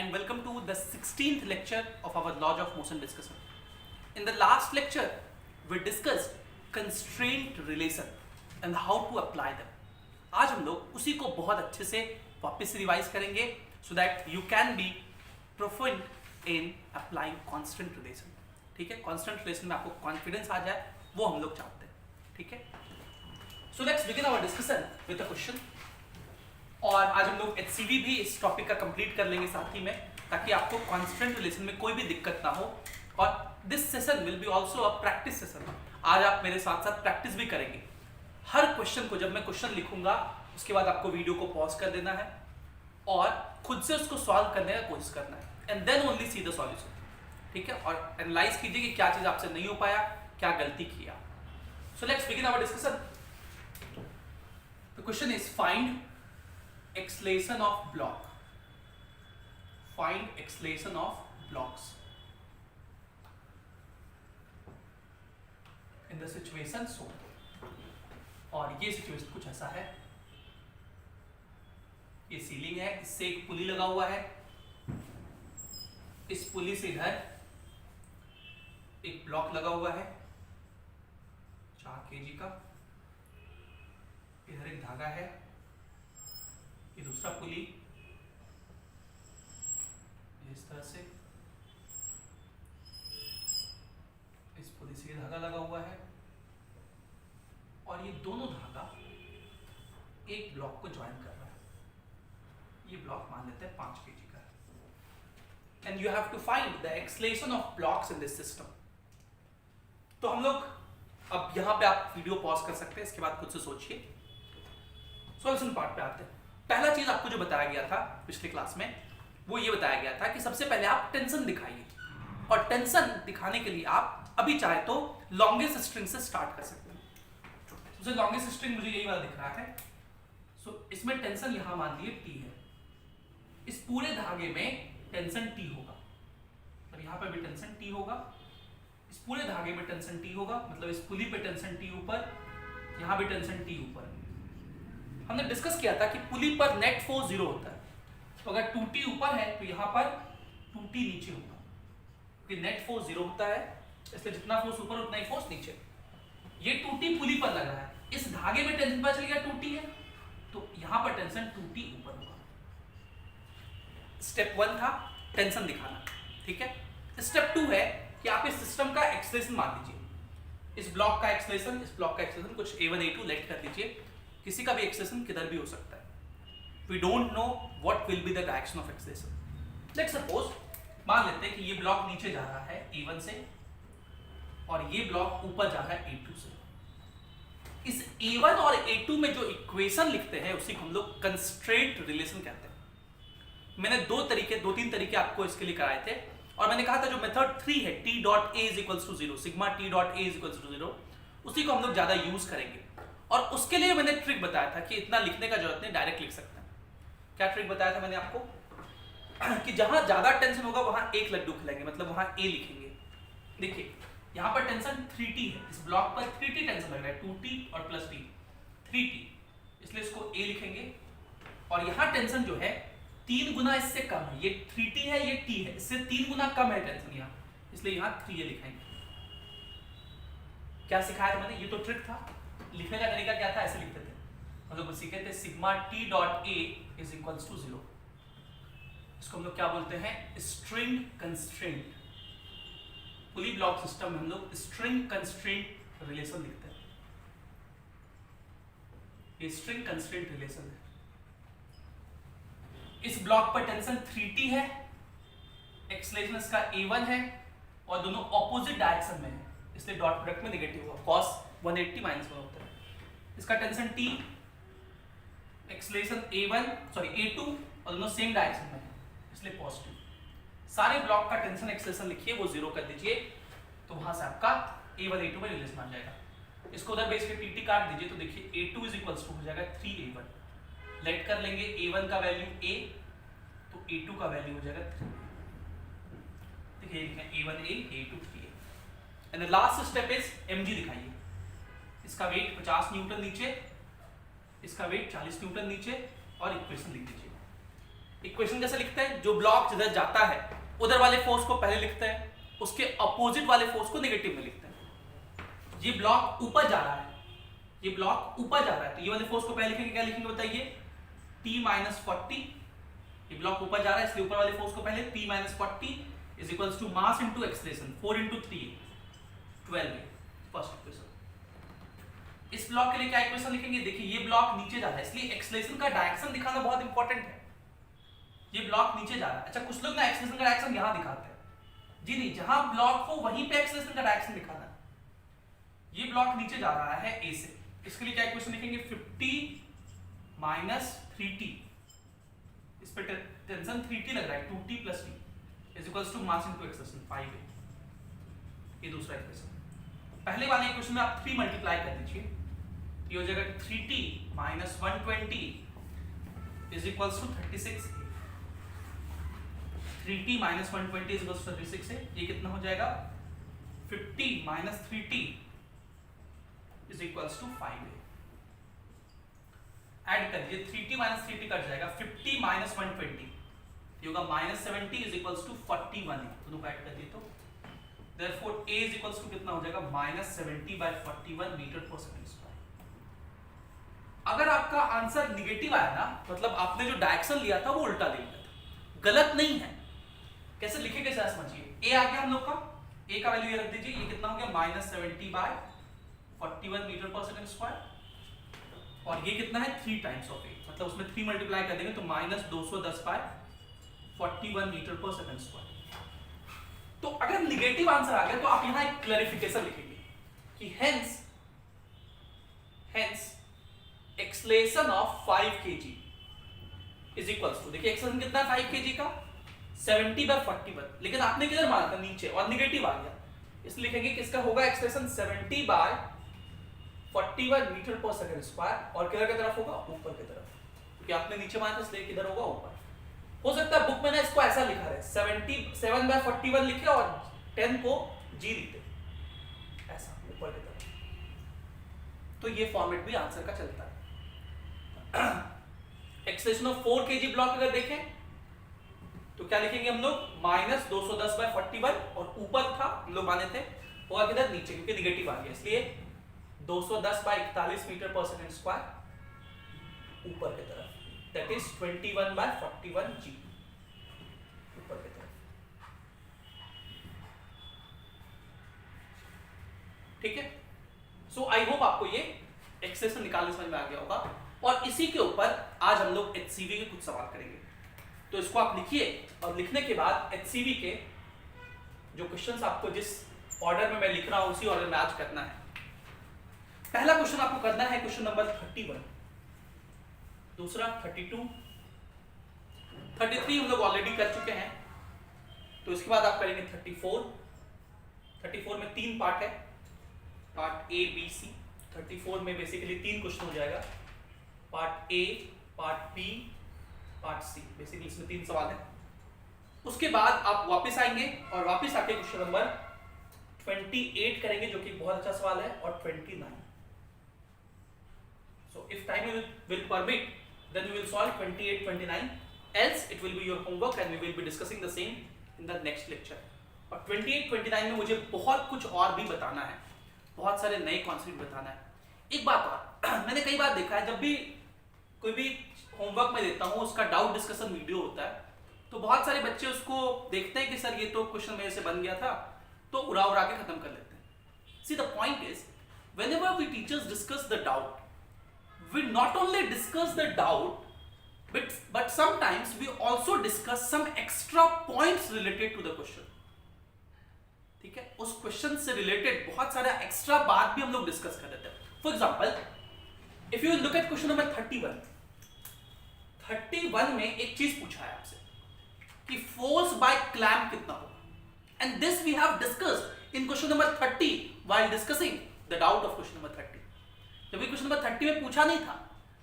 and welcome to the 16th lecture of our laws of motion discussion. In the last lecture, we discussed constraint relation and how to apply them. आज हम लोग उसी को बहुत अच्छे से वापस रिवाइज करेंगे so that you can be proficient in applying constant relation. ठीक है, constant relation में आपको confidence आ जाए वो हम लोग चाहते हैं. ठीक है, so let's begin our discussion with a question. और आज हम लोग HCV भी इस टॉपिक का कंप्लीट कर लेंगे साथ ही में, ताकि आपको कांस्टेंट रिलेशन में कोई भी दिक्कत ना हो. और this session will be also a practice session. आज आप मेरे साथ साथ प्रैक्टिस भी करेंगे. हर क्वेश्चन को जब मैं क्वेश्चन लिखूंगा उसके बाद आपको वीडियो को पॉज कर देना है और खुद से उसको सॉल्व करने का कोशिश करना है, and then only see the solution. ठीक है, और एनालाइज कीजिए कि क्या चीज आपसे नहीं हो पाया, क्या गलती किया. So let's begin our discussion. The question is find acceleration of block. Find acceleration of blocks in the situation shown. और ये सिचुएशन कुछ ऐसा है, ये सीलिंग है, इससे एक पुली लगा हुआ है, इस पुली से इधर एक ब्लॉक लगा हुआ है 4 kg का, इधर एक धागा है, ये दूसरा पुली इस तरह से, इस पुली से धागा लगा हुआ है और ये दोनों धागा एक ब्लॉक को ज्वाइन कर रहा है. ये ब्लॉक मान लेते हैं 5 kg का. And you have to find the acceleration of blocks in this system. तो हम लोग अब यहां पे आप वीडियो पॉज कर सकते हैं, इसके बाद खुद से सोचिए. सॉल्यूशन पार्ट पे आते हैं. पहला चीज आपको जो बताया गया था पिछले क्लास में, वो ये बताया गया था कि सबसे पहले आप टेंशन दिखाइए, और टेंशन दिखाने के लिए आप अभी चाहे तो लॉन्गेस्ट स्ट्रिंग से स्टार्ट कर सकते हैं. सबसे लॉन्गेस्ट स्ट्रिंग मुझे यही वाला दिख रहा है. सो इसमें टेंशन यहां मान लिए T है. इस पूरे धागे में टेंशन T होगा, और यहां पर भी टेंशन T होगा, इस पूरे धागे में टेंशन T होगा, मतलब इस पुली पे टेंशन T ऊपर, यहां भी टेंशन T ऊपर. हमने डिस्कस किया था कि पुली पर नेट फोर्स 0 होता है, तो अगर 2T ऊपर है तो यहाँ पर 2T नीचे होगा, क्योंकि नेट फोर्स 0 होता है, इसलिए जितना फोर्स ऊपर उतना ही फोर्स नीचे. ये 2T पुली पर लग रहा है, इस धागे में टेंशन पता चल गया 2T है, तो यहाँ पर टेंशन 2T ऊपर होगा. स्टेप 1 था टेंशन दिखाना. ठीक है, स्टेप 2 है कि आप इस सिस्टम का एक्सेलरेशन मान लीजिए. इस ब्लॉक का एक्सेलरेशन, इस ब्लॉक का एक्सेलरेशन कुछ A1 A2 लेट कर लीजिए. किसी का भी एक्सेलरेशन किधर भी हो सकता है. We don't know what will be the direction of acceleration. Let's suppose मान लेते हैं कि ये ब्लॉक नीचे जा रहा है A1 से और ये ब्लॉक ऊपर जा रहा है A2 से. इस A1 और A2 में जो इक्वेशन लिखते हैं उसी को हम लोग कंस्ट्रेंट रिलेशन कहते हैं. मैंने दो तीन तरीके आपको इसके लिए कराए थे, और मैंने कहा था जो मेथड 3 है T dot A is equals to 0, sigma T dot A is equals to 0, उसी को हम लोग ज्यादा यूज करेंगे. और उसके लिए मैंने ट्रिक बताया था कि इतना लिखने का जरूरत नहीं, डायरेक्ट लिख सकते हैं. क्या ट्रिक बताया था मैंने आपको कि जहां ज्यादा टेंशन होगा वहां एक लड्डू खिलाएंगे, मतलब वहां A लिखेंगे. देखिए यहां पर टेंशन 3T है, इस ब्लॉक पर 3T टेंशन लग रहा है, 2T और प्लस T 3T, इसलिए इसको A लिखेंगे. और यहां टेंशन जो है 3 गुना इससे कम है, ये 3T है, ये T है, इससे 3 गुना कम है टेंशन यहां, इसलिए यहां 3A लिखेंगे. क्या सिखाया था मैंने? ये तो ट्रिक था. लिखने का तरीका क्या था? ऐसे लिखते थे, मतलब सीखे थे sigma T dot A is equals to 0. इसको हम लोग क्या बोलते हैं? String constraint. Pulley block system में हम लोग स्ट्रिंग कंस्ट्रेंट रिलेशन लिखते हैं. ये स्ट्रिंग कंस्ट्रेंट रिलेशन है. इस ब्लॉक पर टेंशन 3T है, एक्सेलरेशन इसका A1 है, और दोनों ऑपोजिट डायरेक्शन में है, इसलिए डॉट प्रोडक्ट में नेगेटिव होगा, cos 180 माइनस 1 होता है. इसका टेंशन T, एक्सेलरेशन A2, और दोनों सेम डायरेक्शन में है, इसलिए पॉजिटिव. सारे ब्लॉक का टेंशन एक्सेलरेशन लिखिए, वो 0 कर दीजिए, तो वहां से आपका A1 A2 में रिलेशन आ जाएगा. इसको उधर बेस पे TT काट दीजिए, तो देखिए A2 इज इक्वल्स टू हो जाएगा 3A1. लेट कर लेंगे A1 का वैल्यू A, तो A2 का वैल्यू हो जाएगा 3. देखिए A1A, A2 3A. And the last step is mg दिखाइए. इसका वेट 50 न्यूटन नीचे, इसका वेट 40 न्यूटन नीचे, और इक्वेशन लिख दीजिए. इक्वेशन कैसे लिखते हैं, जो ब्लॉक जिधर जाता है उधर वाले फोर्स को पहले लिखते हैं, उसके अपोजिट वाले फोर्स को नेगेटिव में लिखते हैं। ये ब्लॉक ऊपर जा रहा है, ये ब्लॉक ऊपर जा रहा है, तो ये वाले फोर्स को पहले लिखेंगे, क्या लिखेंगे बताइए, T माइनस 40। ये ब्लॉक ऊपर जा रहा है इसलिए ऊपर वाले फोर्स को पहले T minus 40 is equals to mass into acceleration 4 into 3 12 first equation. इस ब्लॉक के लिए क्या इक्वेशन लिखेंगे, देखिए ये ब्लॉक नीचे जा रहा है इसलिए एक्सेलरेशन का डायरेक्शन दिखाना बहुत इंपॉर्टेंट है। ये ब्लॉक नीचे जा रहा है, अच्छा कुछ लोग ना एक्सेलरेशन का डायरेक्शन यहां दिखाते हैं, जी नहीं, जहां ब्लॉक हो वहीं पे एक्सेलरेशन का डायरेक्शन दिखाना है। ये ब्लॉक नीचे जा रहा है ए से, इसके लिए क्या इक्वेशन लिखेंगे, 50 माइनस 3t, इस पे टेंशन 3t लग रहा है, 2t plus t is equals to mass into acceleration 5a। ये दूसरा इक्वेशन। पहले वाले इक्वेशन में आप 3 मल्टीप्लाई कर दीजिए, ये हो जाएगा 3t minus 120 is equals to 36। 3t minus 120 is equals to 36 है, ये कितना हो जाएगा, 50 minus 3t is equals to 5a। Add कर दीजिए, 3t माइनस 3t कट जाएगा, 50 माइनस 120 ये होगा माइनस 70 इज इक्वल्स टू 41, दोनों को ऐड कर दिए तो therefore a is equals to कितना हो जाएगा, माइनस 70 बाय 41 मीटर पर सेकंड स्क्वायर। अगर आपका आंसर निगेटिव आया ना, मतलब आपने जो डायरेक्शन लिया था वो उल्टा ले लिया था, गलत नहीं है। कैसे लिखेंगे जरा समझिए, a आ गया हम लोग का, a का वैल्यू ये रख दीजिए, ये कितना हो गया, माइनस 70 बाय 41 मीटर पर सेकंड स्क्वायर, और ये कितना है 3 टाइम्स ऑफ a, मतलब उसमें 3 मल्टीप्लाई कर देंगे तो माइनस 210 बाय 41 मीटर पर सेकंड स्क्वायर। तो अगर निगेटिव आंसर आ गया तो आप यहां एक क्लैरिफिकेशन लिखेंगे कि hence acceleration of 5 kg is equals to, देखिए एक्सेलरेशन कितना है 5 kg का, 70 बाय 41, लेकिन आपने किधर माना था, नीचे, और निगेटिव आ गया, इसलिए लिखेंगे कि इसका होगा एक्सेलरेशन 70 बाय 41 मीटर पर सेकंड स्क्वायर, और किधर की तरफ होगा, ऊपर की तरफ, क्योंकि आपने नीचे माना था इसलिए किधर होगा, ऊपर। हो सकता है बुक में ना इसको ऐसा लिखा रहे, 77 बाय 41 लिखे और 10 को g लिखे, ऐसा ऊपर की तरफ, तो ये फॉर्मेट भी आंसर का चलता है। एक्सेलरेशन ऑफ 4 kg ब्लॉक अगर देखें तो क्या लिखेंगे हम लोग, माइनस 210 बाय 41, और ऊपर था हम लोग माने थे, होगा किधर, नीचे, क्योंकि निगेटिव आ गया, इसलिए 210 बाय 41 मीटर पर सेकंड स्क्वायर ऊपर की तरफ, दैट इज 21 बाय 41 g ऊपर की तरफ। ठीक है, सो आई होप आपको ये एक्सेलरेशन निकालने समझ में आ गया होगा, और इसी के ऊपर आज हम लोग HCV के कुछ सवाल करेंगे। तो इसको आप लिखिए, और लिखने के बाद HCV के जो क्वेश्चंस आपको जिस ऑर्डर में मैं लिख रहा हूं उसी ऑर्डर में आज करना है। पहला क्वेश्चन आपको करना है क्वेश्चन नंबर 31, दूसरा 32, 33 हम लोग ऑलरेडी कर चुके हैं, तो इसके बाद आप करेंगे 34। 34 में 3 पार्ट है, पार्ट ए बी सी। 34 में बेसिकली 3 क्वेश्चन हो जाएगा, part A, part B, part C, basically इसमें 3 सवाल है। उसके बाद आप वापस आएंगे और वापस आके क्वेश्चन नंबर 28 करेंगे, जो कि बहुत अच्छा सवाल है, और 29। So if time will permit, then we will solve 28, 29. Else it will be your homework and we will be discussing the same in the next lecture. और 28, 29 में मुझे बहुत कुछ और भी बताना है, बहुत सारे नए कॉन्सेप्ट बताना है। एक बात और, मैंने कई बार देखा है जब भी कोई भी होमवर्क में देता हूँ उसका डाउट डिस्कशन वीडियो होता है, तो बहुत सारे बच्चे उसको देखते हैं कि सर ये तो क्वेश्चन मेरे से बन गया था, तो उड़ा उड़ा के खत्म कर लेते हैं। See the point is, whenever we teachers discuss the doubt, we not only discuss the doubt, but sometimes we also discuss some extra points related to the question. ठीक है, उस क्वेश्चन से रिलेटेड बहुत सारा एक्स्ट्रा बात भी हम लोग डिस्कस कर देते हैं। For example, if you look at question number 31 में एक चीज पूछा है आपसे कि फोर्स बाय क्लैंप कितना होगा, and this we have discussed in question number 30 while discussing the doubt of question number 30। जब ये क्वेश्चन नंबर 30 में पूछा नहीं था,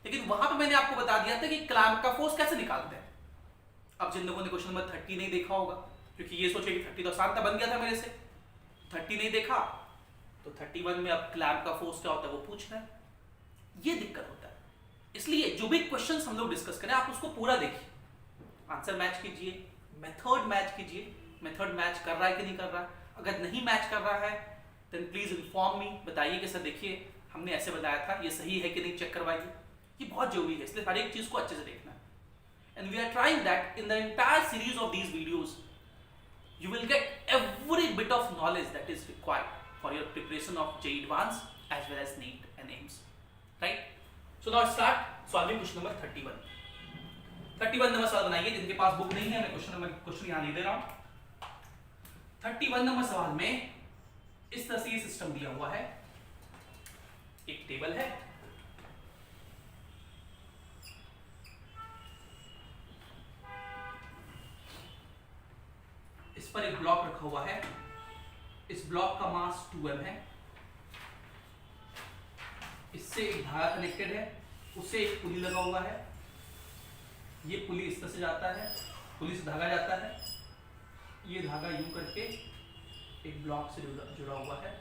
लेकिन वहां पे मैंने आपको बता दिया था कि क्लैंप का फोर्स कैसे निकालते हैं। अब जिन लोगों ने क्वेश्चन नंबर 30 नहीं देखा होगा, क्योंकि ये सोचे कि 30 तो आसान था, बन गया था मेरे से, 30 नहीं देखा, तो 31 में अब क्लैंप का फोर्स क्या होता है वो पूछ रहे हैं, ये दिक्कत होता है। इसलिए जो भी क्वेश्चंस हम लोग डिस्कस करें आप उसको पूरा देखिए, आंसर मैच कीजिए, मेथड मैच कीजिए, मेथड मैच कर रहा है कि नहीं कर रहा है। अगर नहीं मैच कर रहा है देन प्लीज इन्फॉर्म मी, बताइए कि सर देखिए हमने ऐसे बताया था, ये सही है कि नहीं, चेक करवाइए। ये बहुत जरूरी है, इसलिए हर एक चीज को अच्छे से देखना है। And we are trying that in the entire series of these videos you will get every bit of knowledge that is required for your preparation of JEE Advanced as well as NEET and AIMS, right? So now start solving question number 31 number सवाल बनाइए। जिनके पास book नहीं है मैं question यहाँ नहीं दे रहा हूँ। 31 नंबर सवाल में इस तरह से ये सिस्टम दिया हुआ है, एक टेबल है, इस पर एक ब्लॉक रखा हुआ है, इस ब्लॉक का मास 2m है, इससे एक धागा कनेक्टेड है, उससे एक पुली लगा हुआ है, ये पुली इस तरह से जाता है, पुली से धागा जाता है, ये धागा यूं करके एक ब्लॉक से जुड़ा हुआ है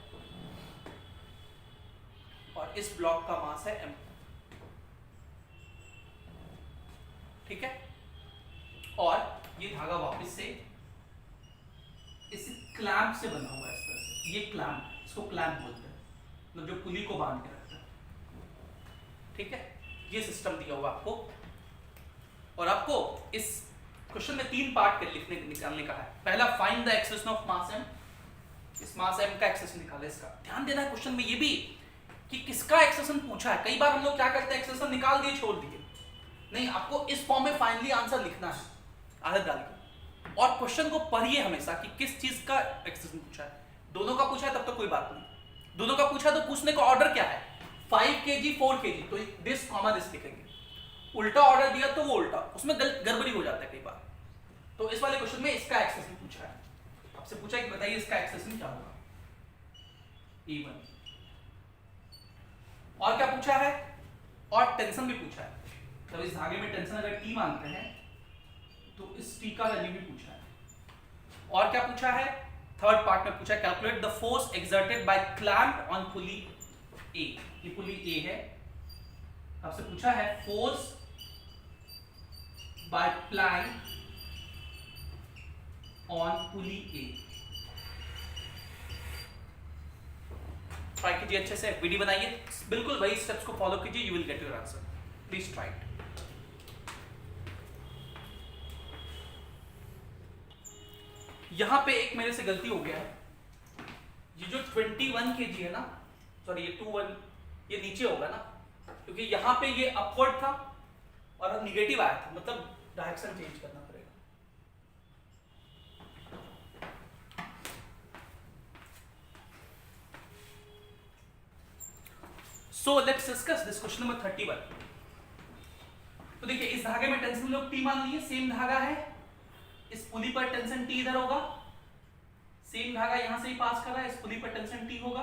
और इस ब्लॉक का मास है m, ठीक है। और ये धागा वापस से इस क्लैंप से बना हुआ है, इस तरह से, ये क्लैंप, इसको क्लैंप बोलते हैं, मतलब जो पुली को बांध के रखता है, ठीक है। ये सिस्टम दिया हुआ आपको, और आपको इस क्वेश्चन में 3 पार्ट कर निकालने का है। पहला find the acceleration of mass m, इस मास m का एक्सेलेरेशन निकाले। इसका ध्यान देना है क्वेश्चन में ये भी कि किसका एक्सेलेरेशन पूछा है। कई बार हम लोग क्या करते हैं, एक्सेलेरेशन निकाल दिए छोड़ दिए, नहीं, आपको इस फॉर्म में फाइनली आंसर लिखना है आदत डाल के। और क्वेश्चन को पढ़िए हमेशा कि किस चीज का एक्सेलेरेशन पूछा है। दोनों का पूछा है तब तो कोई बात नहीं, दोनों का पूछा तो पूछने का ऑर्डर क्या है, 5 kg 4 kg, तो दिस कॉमा दिस लिखेंगे। उल्टा ऑर्डर दिया तो वो उल्टा, उसमें गड़बड़ी हो जाता है कई बार। तो इस वाले क्वेश्चन में इसका एक्सेलेरेशन पूछा है, आपसे पूछा है कि बताइए इसका एक्सेलेरेशन क्या होगा, E1। और क्या पूछा है, और टेंशन भी पूछा है। तो इस धागे में टेंशन अगर T मानते हैं तो इस T का वैल्यू भी पूछा है। और क्या पूछा है, थर्ड पार्ट में पूछा है calculate the force exerted by clamp on pulley A, ये पुली A है। आपसे पूछा है force by plank on pulley A। Try कीजिए अच्छे से, वीडियो बनाइए, बिल्कुल वही स्टेप्स को फॉलो कीजिए, you will get your answer. Please try it. यहां पे एक मेरे से गलती हो गया है, ये जो 21 kg है ना, सॉरी ये 21, ये नीचे होगा ना, क्योंकि यहां पे ये अपवर्ड था और निगेटिव आया था, मतलब डायरेक्शन चेंज करना पड़ेगा। So let's discuss this question number 31। तो देखिए इस धागे में टेंशन लोग T मान लिए, सेम धागा है, इस पुली पर टेंशन T इधर होगा, सेम धागा यहां से ही पास कर रहा है, इस पुली पर टेंशन T होगा,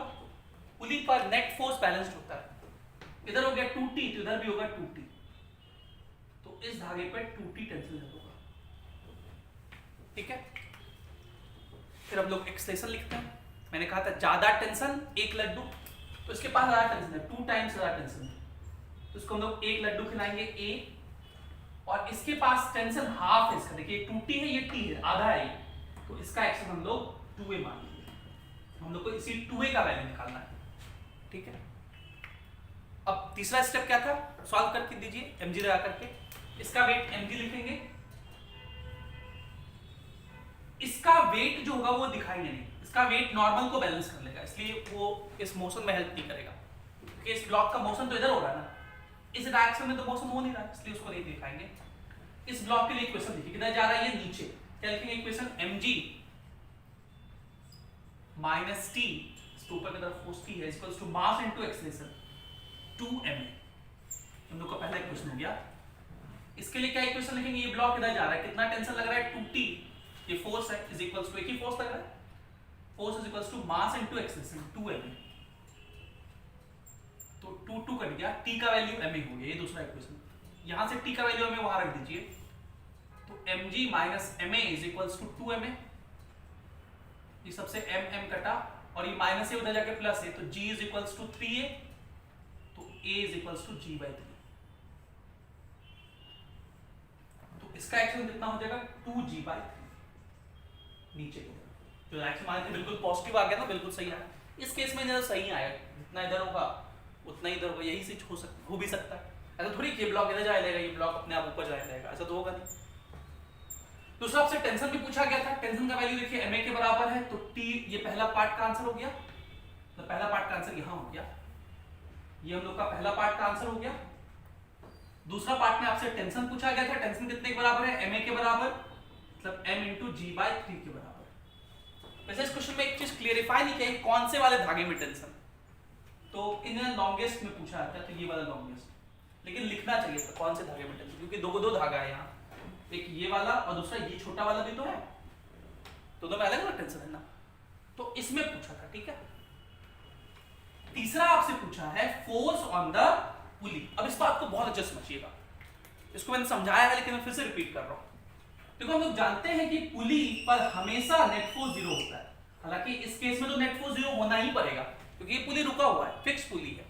पुली पर नेट फोर्स बैलेंस्ड होता है, इधर हो गया 2T तो इधर भी होगा 2T, तो इस धागे पर 2T टेंशन होगा, ठीक है। फिर हम लोग एक्सलेशन लिखते हैं। मैंने कहा था ज्यादा टेंशन एक लड्डू, तो इसके पास ज्यादा टेंशन है, 2 टाइम्स ज्यादा टेंशन है, तो इसको हम लोग एक लड्डू खिलाएंगे A, और इसके पास टेंशन हाफ है इसका, देखिए 2T है, ये T है, आधा है, तो इसका एक्शन हम लोग 2A मान लेंगे। हम लोग को इसी 2A का वैल्यू निकालना है, ठीक है। अब तीसरा स्टेप क्या था, सॉल्व करके दीजिए mg लगा करके, इसका वेट mg लिखेंगे, इसका वेट जो होगा वो दिखाई नहीं, इसका वेट नॉर्मल को बैलेंस कर लेगा, इसलिए वो इस मोशन में हेल्प नहीं करेगा, क्योंकि इस ब्लॉक का मोशन तो इधर हो रहा है ना, इस डायरेक्शन में तो मोशन हो नहीं रहा, इसलिए उसको नहीं दिखाएंगे। इस ब्लॉक के लिए इक्वेशन लिखिए, किधर जा रहा है ये नीचे, क्या लिखेंगे इक्वेशन, mg माइनस t, ऊपर की तरफ फोर्स T है, equals to mass into acceleration 2ma। हम लोग का पहला इक्वेशन हो गया। इसके लिए क्या इक्वेशन लिखेंगे, ये ब्लॉक इधर जा रहा है, कितना टेंशन लग रहा है 2T, ये फोर्स है, इज इक्वल्स टू एक ही फोर्स लग रहा है, force is equals to mass into acceleration 2ma, तो 2 कट गया, T का वैल्यू ma हो गया, ये दूसरा इक्वेशन। यहां से T का वैल्यू हमें वहां रख दीजिए, तो mg minus ma is equals to 2ma, ये सबसे m कटा और ये माइनस है उधर जाके प्लस है, तो g is equals to 3a, तो a is equals to g/3। तो इसका एक्सेलेरेशन कितना हो जाएगा 2g/3 नीचे की तरफ। जो एक्शन मान के बिल्कुल पॉजिटिव आ गया ना, बिल्कुल सही आया। इस केस में इधर सही आया, जितना इधर होगा उतना इधर होगा, यही से हो भी सकता है। ऐसा थोड़ी कि ये ब्लॉक इधर जाए रहेगा, ये ब्लॉक अपने आप ऊपर जाए रहेगा, ऐसा तो होगा नहीं। दूसरा आपसे टेंशन भी पूछा गया था, टेंशन का वैल्यू देखिए ma के बराबर है, तो t ये पहला पार्ट का आंसर हो गया, तो पहला पार्ट का आंसर यहां हो गया, ये हम लोग का पहला पार्ट का आंसर हो गया। दूसरा पार्ट में आपसे टेंशन पूछा गया था, टेंशन कितने के बराबर है, ma के बराबर, मतलब m × g/3 के बराबर। वैसे इस क्वेश्चन में एक चीज क्लियरिफाई नहीं किया, कौन से वाले धागे में टेंशन, तो इन्हें लॉन्गेस्ट में पूछा था, तो ये वाला लॉन्गेस्ट, लेकिन लिखना चाहिए था कौन से धागे में टेंशन, क्योंकि दो धागा है यहाँ, एक ये वाला और दूसरा ये छोटा वाला भी तो है, तो दोनों में अलग अलग टेंशन है ना, तो इसमें पूछा था, ठीक है। तीसरा आपसे पूछा है फोर्स ऑन द पुली। अब इस बात को बहुत अच्छे से समझिएगा, इसको मैंने समझाया है लेकिन मैं फिर से रिपीट कर रहा हूं। देखो हम लोग जानते हैं कि पुली पर हमेशा नेट फोर्स 0 होता है, हालांकि इस केस में तो नेट फोर्स 0 होना ही पड़ेगा, क्योंकि ये पुली रुका हुआ है, फिक्स पुली है।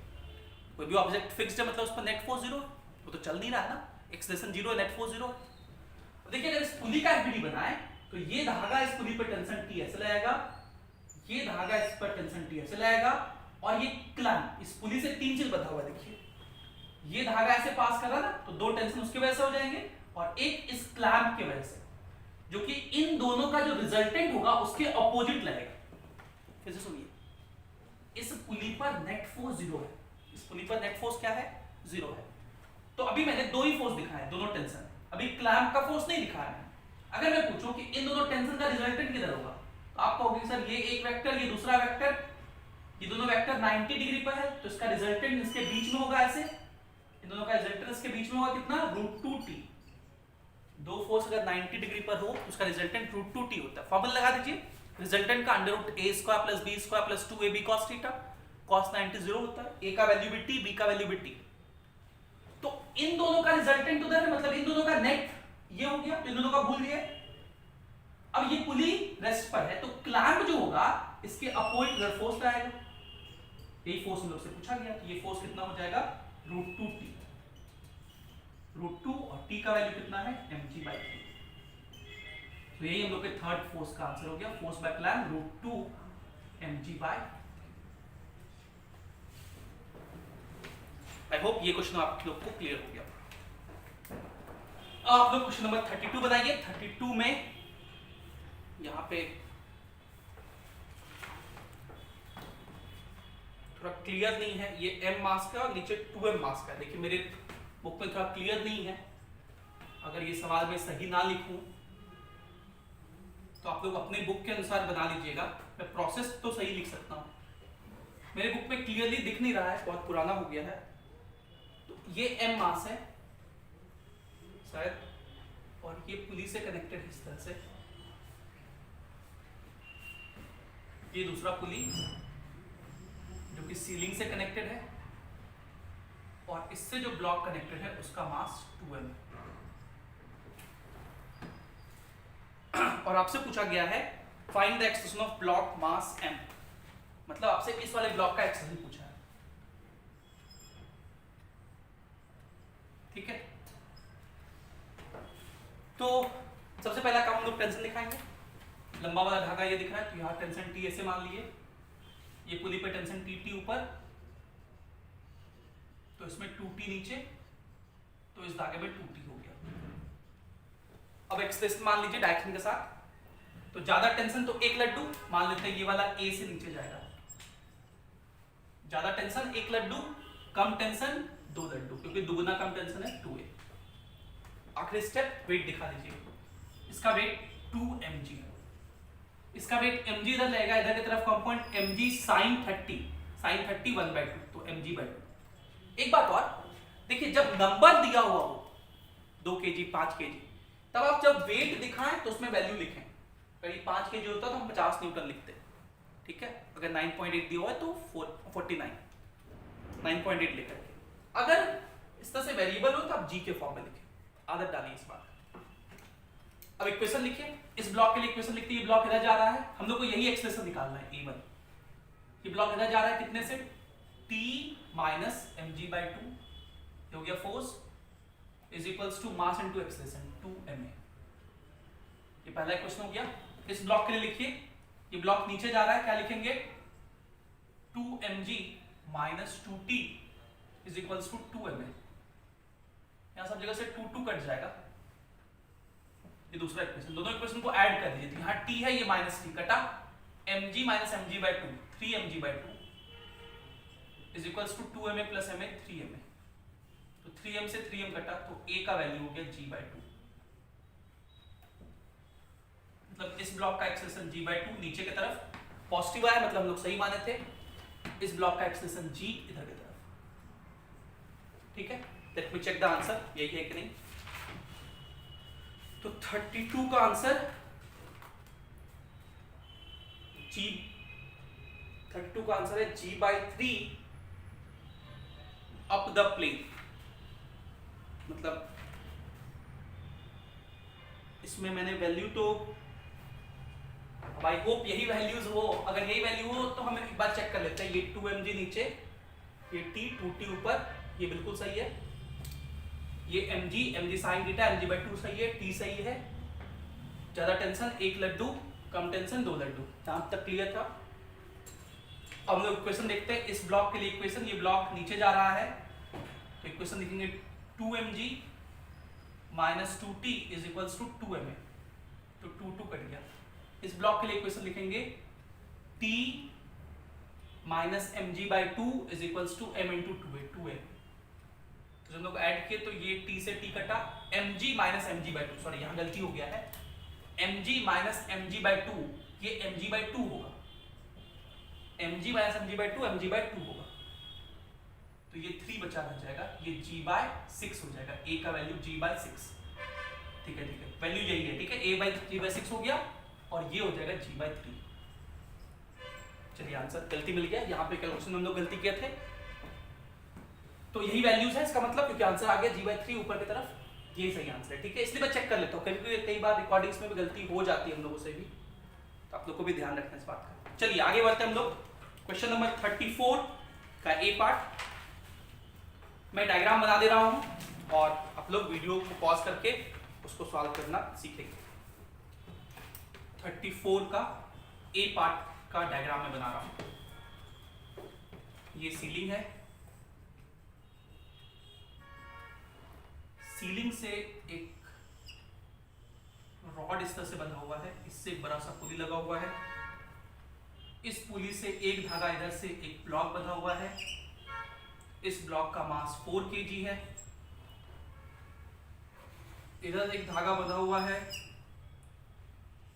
कोई भी ऑब्जेक्ट फिक्स्ड है मतलब उस पर नेट फोर्स 0 है, वो तो चल नहीं रहा है ना, एक्सेलरेशन 0 है, नेट फोर्स 0 है। देखिए अगर इस पुली का एफबीडी बनाए तो ये धागा इस पुली पर टेंशन T ऐसे लगाएगा, ये धागा इस पर टेंशन T ऐसे लगाएगा, और ये क्लैंप, इस पुली से 3 चीज बता हुआ है, देखिए ये धागा ऐसे पास कर रहा ना, तो 2 टेंशन उसकी वजह से हो जाएंगे, और एक इस क्लैंप की वजह से, जो कि इन दोनों का जो रिजल्टेंट होगा उसके अपोजिट लगेगा। फिर से सुनिए, इस पुली पर नेट फोर्स 0 है, इस पुली पर नेट फोर्स क्या है, 0 है। तो अभी मैंने 2 ही फोर्स दिखाए, दोनों टेंशन, अभी क्लैंप का फोर्स नहीं दिखाया मैंने। अगर मैं पूछूं कि इन दोनों टेंशन का रिजल्टेंट किधर होगा, तो आप कहोगे सर ये एक वेक्टर, ये दूसरा वेक्टर, ये दोनों वेक्टर 90 डिग्री पर है, तो इसका रिजल्टेंट इसके बीच में होगा ऐसे, इन दोनों का रिजल्टेंट इसके बीच में होगा कितना, √2t। दो फोर्स अगर 90 डिग्री पर हो तो उसका रिजल्टेंट √2t होता है। फॉर्मूला लगा दीजिए, रिजल्टेंट का √a² + b² + 2ab cos θ, cos 90 0 होता है, a का वैल्यू भी t, b का वैल्यू भी t। तो इन दोनों का रिजल्टेंट उधर है, मतलब इन दोनों का नेट ये हो गया, तो इन दोनों का भूल गए। अब ये पुली रेस्ट पर है, तो क्लैंप जो होगा इसके अपोजिट फोर्स आएगा, यही फोर्स हम लोग से पूछा गया, तो ये फोर्स कितना हो जाएगा, √2t, √2, और t का वैल्यू कितना है, mg/3। तो यही हम लोग के थर्ड फोर्स का आंसर हो गया, force by clamp √2 mg/3। I hope ये क्वेश्चन आप लोग को क्लियर हो गया। आप लोग क्वेश्चन नंबर 32 बनाइए। 32 में यहां पे थोड़ा क्लियर नहीं है, ये m मास का और नीचे 2m मास का है। देखिए मेरे बुक में थोड़ा क्लियर नहीं है, अगर ये सवाल में सही ना लिखूं तो आप लोग अपने बुक के अनुसार बना लीजिएगा। मैं प्रोसेस तो सही लिख सकता हूं, मेरे बुक में क्लियरली दिख नहीं रहा है, बहुत पुराना हो गया है। तो ये m मास है शायद, और ये पुली से कनेक्टेड है इस तरह से, ये दूसरा पुली जो कि सीलिंग से कनेक्टेड है, और इससे जो ब्लॉक कनेक्टेड है उसका मास 2m। और आपसे पूछा गया है find the extension of block mass m, मतलब आपसे इस वाले ब्लॉक का एक्सटेंशन पूछा है, ठीक है। तो सबसे पहला काम हम लोग टेंशन दिखाएंगे। लंबा वाला धागा ये दिख रहा है, तो यहाँ टेंशन T ऐसे मान लिए, ये पुली पे टेंशन T ऊपर, तो इसमें 2T नीचे, तो इस धागे में 2T हो गया। अब एक्सप्रेशन मान लीजिए डायरेक्शन के साथ, तो ज्यादा टेंशन तो एक लड्डू मान लेते हैं, ये वाला A से नीचे जाएगा, ज्यादा टेंशन एक लड्डू, कम टेंशन 2 लड्डू, क्योंकि दुगुना कम टेंशन है 2a। आखिरी स्टेप वेट दिखा दीजिए, इसका वेट 2 mg है, इसका वेट mg इधर लगेगा, इधर की तरफ कंपोनेंट mg sin 30, sin 30 1/2, तो mg/2। एक बात और देखिए, जब नंबर दिया हुआ हो 2 kg 5 kg, तब आप जब वेट दिखाएं तो उसमें वैल्यू लिखें। अगर ये 5 kg होता तो हम 50 न्यूटन लिखते, ठीक है। अगर 9.8 दिया हुआ है तो 49, 9.8 लिखा है। अगर इस तरह से वेरिएबल हो तो आप g के फॉर्म में लिखें, आदत डालिए इस बात। अब इक्वेशन लिखिए, इस ब्लॉक के लिए इक्वेशन लिखते हैं, ये ब्लॉक इधर जा रहा है, हम लोग को यही एक्सप्रेशन निकालना है A1। ये ब्लॉक इधर जा रहा है कितने से, T - mg/2, हो गया force is equals to mass into acceleration 2ma। ये पहला क्वेश्चन हो गया। इस ब्लॉक के लिए लिखिए, ये ब्लॉक नीचे जा रहा है, क्या लिखेंगे 2mg minus 2t is equals to 2ma। यहां सब जगह से 2 कट जाएगा। ये दूसरा इक्वेशन, दोनों इक्वेशन को ऐड कर दीजिए। यहाँ t है, ये माइनस t कटा, mg minus mg by 2 3mg by 2 is equals to 2ma plus ma 3ma। तो 3m से 3m कटा तो a का वैल्यू हो गया g बाई 2। मतलब इस ब्लॉक का एक्सटेंशन g बाई 2 नीचे की तरफ पॉजिटिव आया, मतलब हम लोग सही माने थे। इस ब्लॉक का एक्सटेंशन g इधर की तरफ। ठीक है, let me check the answer, यही है कि नहीं। तो 32 का आंसर g, 32 का आंसर है g by 3 up the plane. मतलब इसमें मैंने वैल्यू तो, आई होप यही वैल्यूज हो। अगर यही वैल्यू हो तो हम एक बार चेक कर लेते हैं। ये 2mg नीचे, ये t 2t ऊपर, ये बिल्कुल सही है। ये mg sine theta mg by 2 सही है, t सही है। ज्यादा टेंशन 1 लड्डू, कम टेंशन 2 लड्डू। यहां तक क्लियर था। अब हम लोग इक्वेशन देखते हैं। इस ब्लॉक के लिए इक्वेशन, ये ब्लॉक नीचे जा रहा है तो इक्वेशन लिखेंगे 2mg minus 2t is equals to 2ma। तो 2 कट गया। इस ब्लॉक के लिए इक्वेशन लिखेंगे t minus mg by 2 is equals to m into 2a। तो जब लोग ऐड किए तो ये t से t कटा, mg minus mg by 2, sorry यहाँ गलती हो गया है, mg माइनस mg बाई 2, ये mg बाई 2 होगा। mg minus mg by 2 mg by 2 होगा। तो ये 3 बचा रह जाएगा, ये g बाय 6 हो जाएगा। a का वैल्यू g बाय 6। ठीक है, ठीक है, वैल्यू यही है। ठीक है, a बाय g बाय 6 हो गया और ये हो जाएगा g बाय 3। चलिए आंसर, गलती मिल गया। यहाँ पे कैलकुलेशन में हम लोग गलती किए थे, तो यही वैल्यूज है इसका मतलब, क्योंकि आंसर आ गया g बाय 3 ऊपर की तरफ। यही सही आंसर है। ठीक है, इसलिए मैं चेक कर लेता हूँ, क्योंकि कई बार रिकॉर्डिंग्स में भी गलती हो जाती है हम लोगों से भी, तो आप लोग को भी ध्यान रखना इस बात का। चलिए आगे बढ़ते हैं हम लोग। क्वेश्चन नंबर 34 का ए पार्ट। मैं डायग्राम बना दे रहा हूं और आप लोग वीडियो को पॉज करके उसको सॉल्व करना सीखेंगे। 34 का ए पार्ट का डायग्राम मैं बना रहा हूं। ये सीलिंग है, सीलिंग से एक रॉड इस तरह से बंधा हुआ है, इससे एक बड़ा सा पुली लगा हुआ है। इस पुली से एक धागा इधर से एक ब्लॉक बंधा हुआ है। इस ब्लॉक का मास 4 kg है। इधर एक धागा बंधा हुआ है,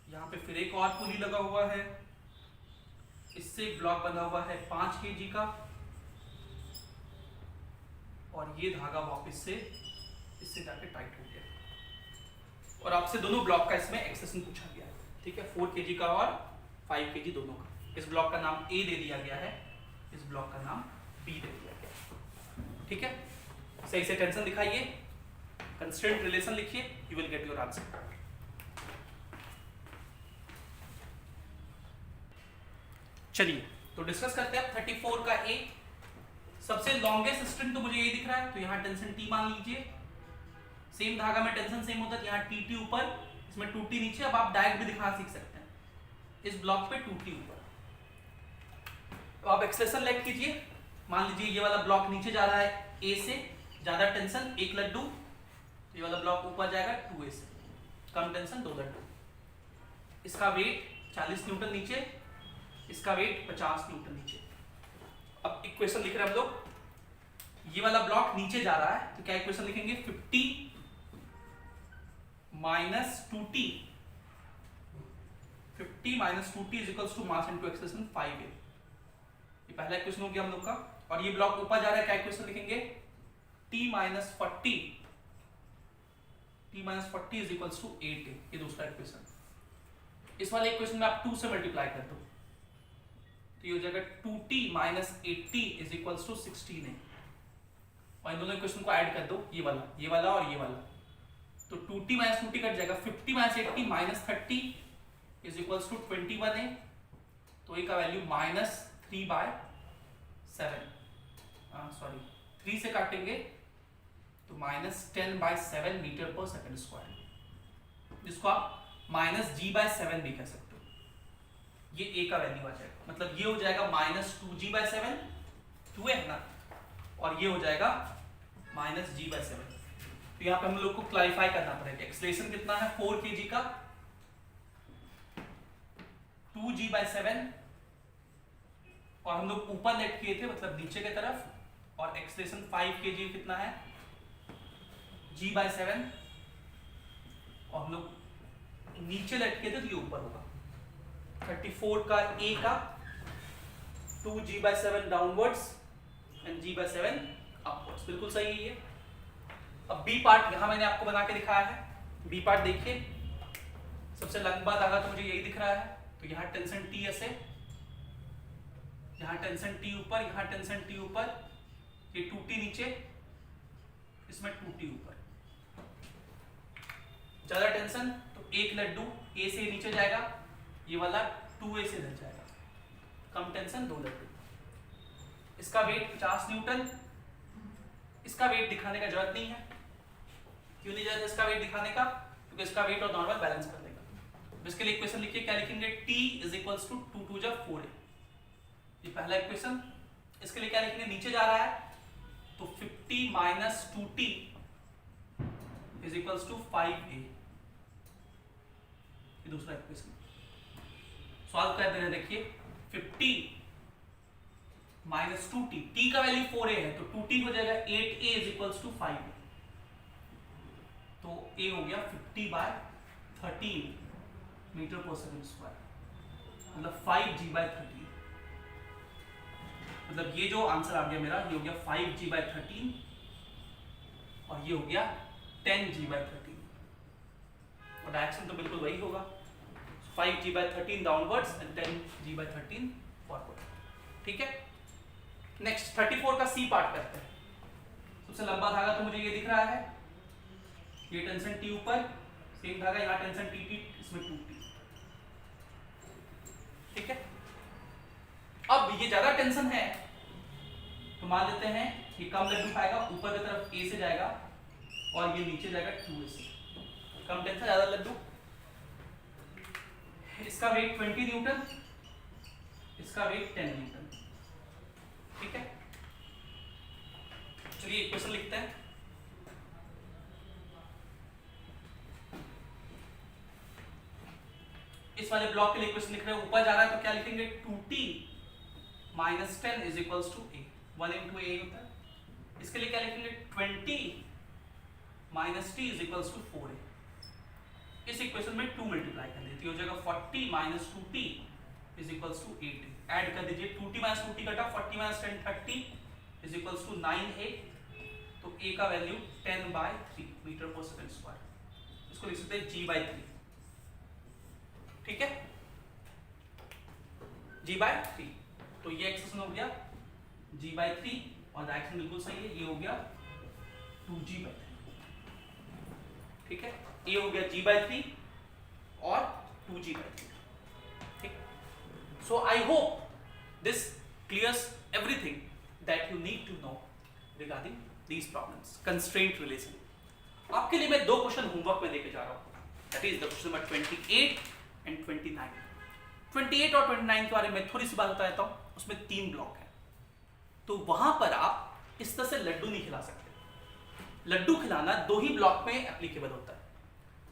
यहाँ पे फिर एक और पुली लगा हुआ है। इससे एक ब्लॉक बंधा हुआ है 5 kg का, और ये धागा वापस से इससे जाके टाइट हो गया। और आपसे दोनों ब्लॉक का इसमें एक्सेशन पूछा गया है। ठीक है, 4 kg का और 5 kg दोनों का। इस ब्लॉक का नाम A दे दिया गया है, इस ब्लॉक का नाम B दे दिया गया है। ठीक है, सही से टेंशन दिखाइए, कंस्ट्रेंट रिलेशन लिखिए, you will get your answer. चलिए तो डिस्कस करते हैं 34 का A। सबसे लॉन्गेस्ट स्ट्रिंग तो मुझे ये दिख रहा है, तो यहाँ टेंशन T मान लीजिए। सेम धागा में टेंशन सेम होता है, यहाँ TT ऊपर, इसमें 2T नीचे। अब आप डायरेक्ट भी दिखा सीख सकते हैं, इस ब्लॉक पे 2T ऊपर। तो आप एक्सप्रेशन लेट कीजिए। मान लीजिए ये वाला ब्लॉक नीचे जा रहा है A से, ज्यादा टेंशन 1 लड्डू, ये वाला ब्लॉक ऊपर जाएगा 2A से, कम टेंशन 2 लड्डू। इसका वेट 40 न्यूटन नीचे, इसका वेट 50 न्यूटन नीचे। अब इक्वेशन लिख रहे हैं हम लोग, ये वाला ब्लॉक नीचे जा रहा है, तो क्या इक्वेशन लिखेंगे 50 minus 2T, 50 minus 2T is equals to mass into acceleration 5A। ये पहला इक्वेशन हो गया हम लोग का। और ये ब्लॉक ऊपर जा रहा है, क्या इक्वेशन लिखेंगे T minus 40, T minus 40 is equals to 8A। ये दूसरा इक्वेशन। इस वाले इक्वेशन में आप 2 से मल्टीप्लाई कर दो, तो ये हो जाएगा 2T minus 80 is equals to 16A। और इन दोनों इक्वेशन को ऐड कर दो, ये वाला और ये वाला, तो 2T माइनस 2T कट जाएगा। 50 minus 80 minus 30 is equals to 21A। तो ए का वैल्यू माइनस 3/7, सॉरी 3 से काटेंगे तो माइनस 10/7 मीटर पर सेकंड स्क्वायर। जिसको आप -g/7 भी कह सकते हो, ये a का वैल्यू आ जाएगा, मतलब ये हो जाएगा -2g/7, 2a है ना, और ये हो जाएगा -g/7। तो यहाँ पे हम लोग को क्लैरिफाई करना पड़ेगा, एक्सेलरेशन कितना है 4 kg का, 2g/7, और हम लोग ऊपर लेट किए थे मतलब नीचे की तरफ, और एक्सेलरेशन 5 kg कितना है g/7, और हम लोग नीचे लेट किए थे तो ये ऊपर होगा 34 का a का, 2g/7 downwards and g/7 upwards, बिल्कुल सही है ये। अब बी पार्ट यहां मैंने आपको बना के दिखाया है, बी पार्ट देखिए, सबसे लंबा धागा तो मुझे यही दिख रहा है, तो यहाँ टेंशन T ऐसे, यहाँ टेंशन T ऊपर, यहाँ टेंशन T ऊपर, ये 2T नीचे, इसमें 2T ऊपर, ज्यादा टेंशन तो एक लड्डू A से नीचे जाएगा, ये वाला 2A से इधर जाएगा, कम टेंशन 2 लड्डू। इसका वेट 50 न्यूटन, इसका वेट दिखाने का जरूरत नहीं है, क्यों नहीं जरूरत इसका वेट दिखाने का, क्योंकि इसका वेट और नॉर्मल बैलेंस कर लेगा। इसके लिए इक्वेशन लिखिए, क्या लिखेंगे, T = 2 2 जा 4A, ये पहला इक्वेशन। इसके लिए क्या लिखेंगे, नीचे जा रहा है तो 50 - 2T = 5A, ये दूसरा इक्वेशन सॉल्व कर दे रहे हैं। देखिए 50 - 2T, T का वैल्यू 4A है तो 2T हो जाएगा 8A = 5A, तो A हो गया 50/13 मीटर/s², मतलब 5g/13, मतलब ये जो आंसर आ गया मेरा, ये हो गया 5g/13 और ये हो गया 10g/13, और डायरेक्शन तो बिल्कुल वही होगा, 5g/13 downwards and 10g/13 forward. ठीक है, नेक्स्ट 34 का सी पार्ट करते हैं। सबसे लंबा धागा तो मुझे ये दिख रहा है, ये टेंशन T ऊपर, सेम धागा यहाँ टेंशन TT, इसमें 2T। ठीक है, अब ये ज्यादा टेंशन है तो मान लेते हैं ये कम लड्डू खाएगा, ऊपर की तरफ A से जाएगा और ये नीचे जाएगा 2A से, कम टेंशन ज्यादा लड्डू। इसका वेट 20 न्यूटन, इसका वेट 10 न्यूटन। ठीक है, चलिए इक्वेशन लिखते हैं। इस वाले ब्लॉक के लिए इक्वेशन लिख रहे हैं, ऊपर जा रहा है तो क्या लिखेंगे, 2T - 10 = A, 1 × A होता है। इसके लिए क्या लिखेंगे, 20 - T = 4A। इस इक्वेशन में 2 मल्टीप्लाई कर देती हो जाएगा 40 - 2T = 8। ऐड कर दीजिए, 2T - 2T कटा, 40 - 10 30 = 9A, तो A का वैल्यू 10/3 मीटर/s², इसको लिख सकते हैं g/3। ठीक है, g/3, तो ये एक्सप्रेशन हो गया g/3 और डायरेक्शन बिल्कुल सही है, ये हो गया 2g/3। ठीक है, ये हो गया g/3 और 2g/3। ठीक, so I hope this clears everything that you need to know regarding these problems, constraint relation. आपके लिए मैं 2 क्वेश्चन होमवर्क में लेके जा रहा हूं, that is the question number 28 and 29। 28 और 29 के बारे में थोड़ी सी बात बता देता हूं। उसमें 3 ब्लॉक है, तो वहां पर आप इस तरह से लड्डू नहीं खिला सकते। लड्डू खिलाना 2 ही ब्लॉक में एप्लीकेबल होता है।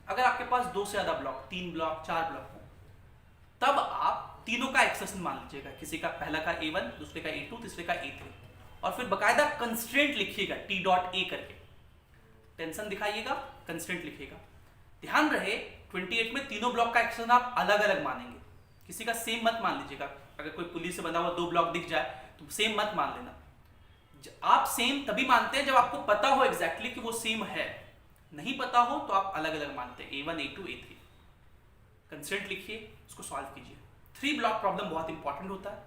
अगर आपके पास 2 से ज्यादा ब्लॉक, 3 ब्लॉक, 4 ब्लॉक हो, तब आप तीनों का एक्सेशन मान लीजिएगा, किसी का पहला का A1, दूसरे का A2, तीसरे का A3, और फिर बकायदा कंस्ट्रेंट लिखिएगा T.A करके, टेंशन दिखाइएगा, कंस्ट्रेंट लिखिएगा। ध्यान रहे 28 में तीनों ब्लॉक का एक्सेशन आप अलग अलग मानेंगे, किसी का सेम मत मान लीजिएगा। अगर कोई पुलिस से बना हुआ 2 ब्लॉक दिख जाए तो सेम मत मान लेना। आप सेम तभी मानते हैं जब आपको पता हो एग्जैक्टली कि वो सेम है, नहीं पता हो तो आप अलग अलग मानते हैं, A1, A2, A3। कंस्ट्रेंट लिखिए, उसको सॉल्व कीजिए। 3 ब्लॉक प्रॉब्लम बहुत इंपॉर्टेंट होता है,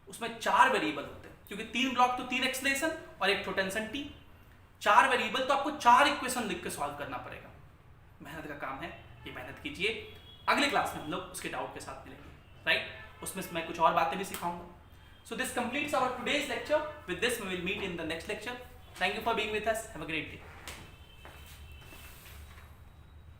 उसमें 4 वेरिएबल होते हैं, क्योंकि 3 ब्लॉक तो 3 एक्सलेशन और एक टेंशन T, 4 वेरिएबल, तो आपको 4 इक्वेशन लिख के सॉल्व करना पड़ेगा। मेहनत का काम है, ये मेहनत कीजिए। अगले क्लास में हम लोग उसके डाउट के साथ मिलेंगे, राइट? उसमें मैं कुछ और बातें भी सिखाऊंगा। So this completes our today's lecture. With this we will meet in the next lecture. Thank you for being with us. Have a great day.